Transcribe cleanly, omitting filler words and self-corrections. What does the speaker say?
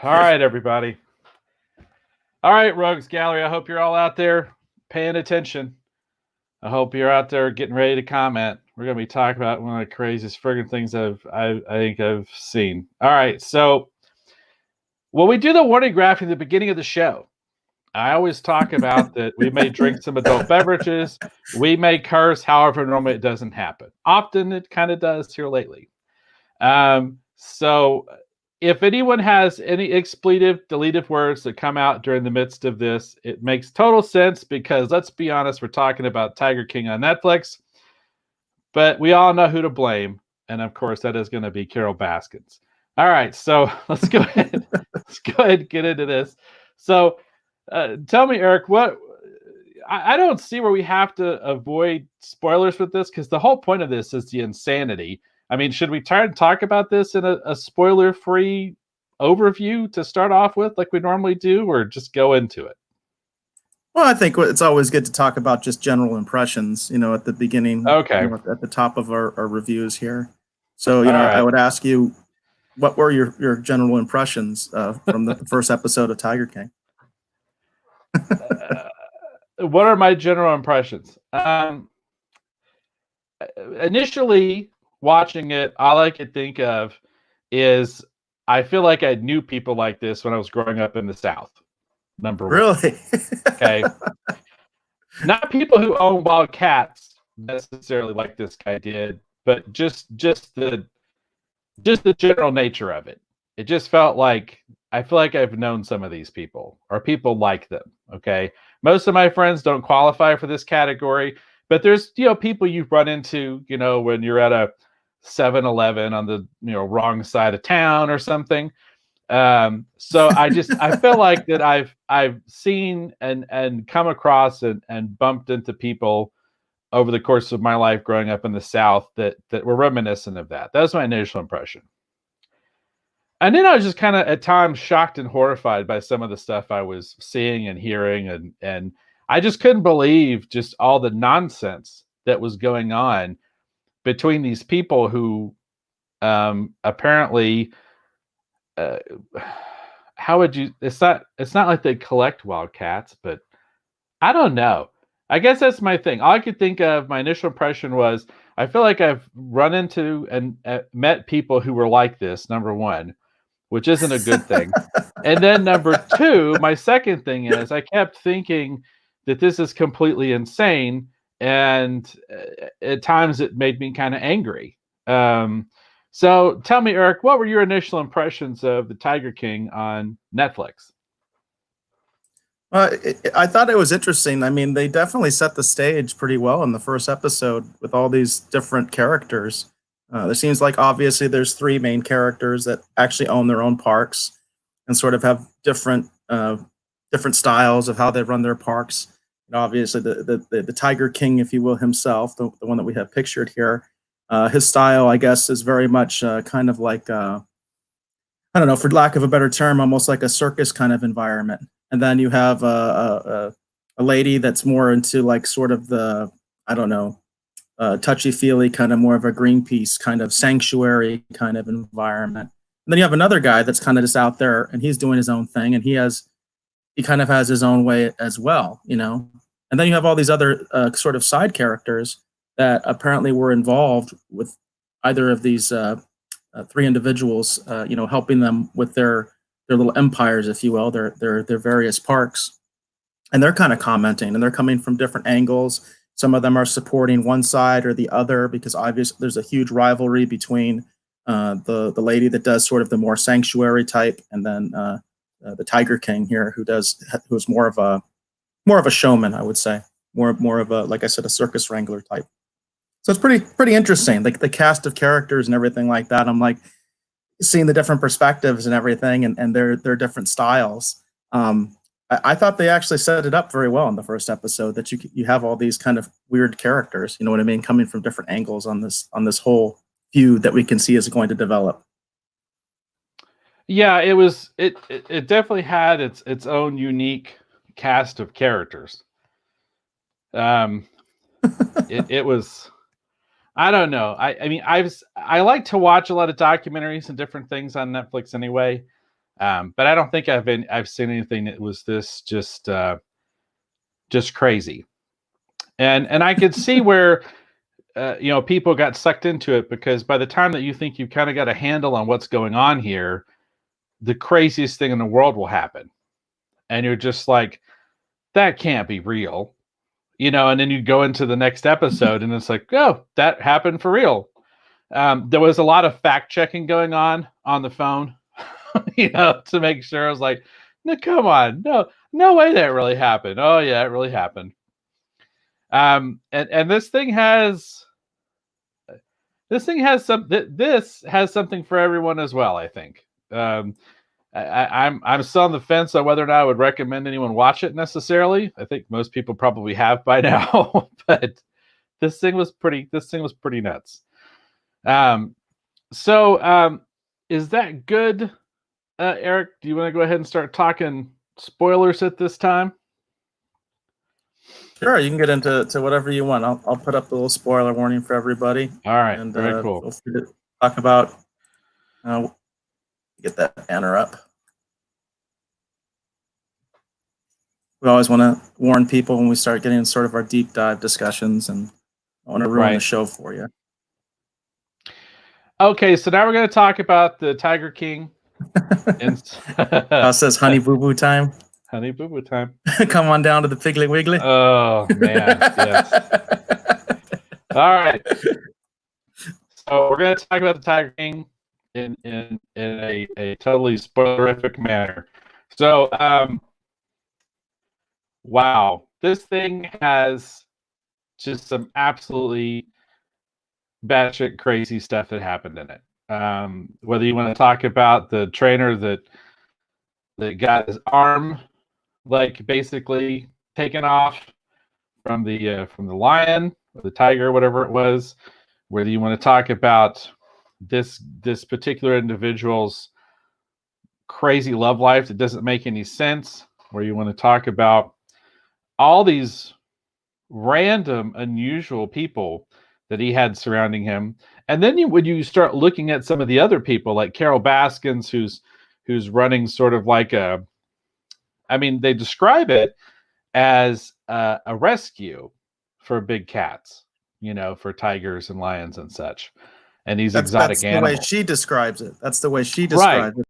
All right, everybody. All right, Rogues Gallery. I hope you're all out there paying attention. I hope you're out there getting ready to comment. We're going to be talking about one of the craziest friggin' things I think I've seen. All right, so when we do the warning graphic at the beginning of the show, I always talk about that we may drink some adult beverages, we may curse. However, normally it doesn't happen. Often it kind of does here lately. So if anyone has any expletive, deleted words that come out during the midst of this, it makes total sense because let's be honest, we're talking about Tiger King on Netflix, but we all know who to blame. And of course, that is going to be Carol Baskins. All right, so let's go ahead. Let's go ahead and get into this. So tell me, Eric, what I don't see where we have to avoid spoilers with this because the whole point of this is the insanity. I mean, should we try and talk about this in a spoiler-free overview to start off with, like we normally do, or just go into it? Well, I think it's always good to talk about just general impressions, at the beginning, Okay. at the top of our reviews here. So, All I right. would ask you, what were your general impressions from the first episode of Tiger King? What are my general impressions? Initially, watching it, all I could think of is I feel like I knew people like this when I was growing up in the South. Number one. Really? Okay. Not people who own wild cats necessarily like this guy did, but just the general nature of it. It just felt like I feel like I've known some of these people or people like them. Okay. Most of my friends don't qualify for this category, but there's, people you've run into, when you're at a 7-Eleven on the, wrong side of town or something. So I feel like that I've seen and come across and bumped into people over the course of my life growing up in the South that were reminiscent of that. That was my initial impression. And then I was just kind of at times shocked and horrified by some of the stuff I was seeing and hearing, and I just couldn't believe just all the nonsense that was going on between these people who apparently how would you it's not like they collect wildcats, but I don't know. I guess that's my thing. All I could think of, my initial impression was I feel like I've run into and met people who were like this, number one, which isn't a good thing. And then number two, my second thing is I kept thinking that this is completely insane. And at times it made me kind of angry. So tell me, Eric, what were your initial impressions of the Tiger King on Netflix? I thought it was interesting. I mean, they definitely set the stage pretty well in the first episode with all these different characters. There seems like obviously there's three main characters that actually own their own parks and sort of have different styles of how they run their parks. And obviously, the Tiger King, if you will, himself, the one that we have pictured here, his style, I guess, is very much kind of like I don't know, for lack of a better term, almost like a circus kind of environment. And then you have a lady that's more into like sort of the, I don't know, touchy feely kind of more of a Greenpeace kind of sanctuary kind of environment. And then you have another guy that's kind of just out there and he's doing his own thing and he kind of has his own way as well. And then you have all these other sort of side characters that apparently were involved with either of these three individuals, helping them with their little empires, if you will, their various parks, and they're kind of commenting and they're coming from different angles. Some of them are supporting one side or the other because obviously there's a huge rivalry between the lady that does sort of the more sanctuary type, and then the Tiger King here who's more of a showman, I would say, more of a, like I said, a circus wrangler type. So it's pretty interesting, like the cast of characters and everything like that. I'm like seeing the different perspectives and everything, and their different styles. I thought they actually set it up very well in the first episode that you have all these kind of weird characters, you know what I mean, coming from different angles on this whole feud that we can see is going to develop. Yeah, it definitely had its own unique cast of characters. It was, I don't know. I mean, I like to watch a lot of documentaries and different things on Netflix anyway. But I don't think I've seen anything that was this just crazy. And I could see where people got sucked into it, because by the time that you think you've kind of got a handle on what's going on here, the craziest thing in the world will happen, and you're just like, that can't be real, and then you go into the next episode and it's like, oh, that happened for real. There was a lot of fact checking going on the phone, to make sure. I was like, no, come on, no way that really happened. Oh yeah, it really happened. And this thing has something for everyone as well, I think. I'm still on the fence on whether or not I would recommend anyone watch it necessarily. I think most people probably have by now, but this thing was pretty nuts. So is that good, Eric? Do you want to go ahead and start talking spoilers at this time? Sure, you can get into whatever you want. I'll put up a little spoiler warning for everybody. All right, and very cool. Feel free to talk about. Get that banner up. We always want to warn people when we start getting sort of our deep dive discussions, and I want to ruin the show for you. Okay, so now we're going to talk about the Tiger King. It says Honey Boo Boo time. Honey Boo Boo time. Come on down to the Piggly Wiggly. Oh man, yes. All right. So we're going to talk about the Tiger King in a totally spoilerific manner. So, wow, this thing has just some absolutely batshit crazy stuff that happened in it. Whether you want to talk about the trainer that got his arm, like, basically taken off from the lion or the tiger, whatever it was, whether you want to talk about this particular individual's crazy love life that doesn't make any sense, where you want to talk about all these random, unusual people that he had surrounding him. And then when you start looking at some of the other people, like Carol Baskins, who's running sort of like they describe it as a rescue for big cats, for tigers and lions and such, and these exotic animals. That's the way she describes it. That's the way she describes it.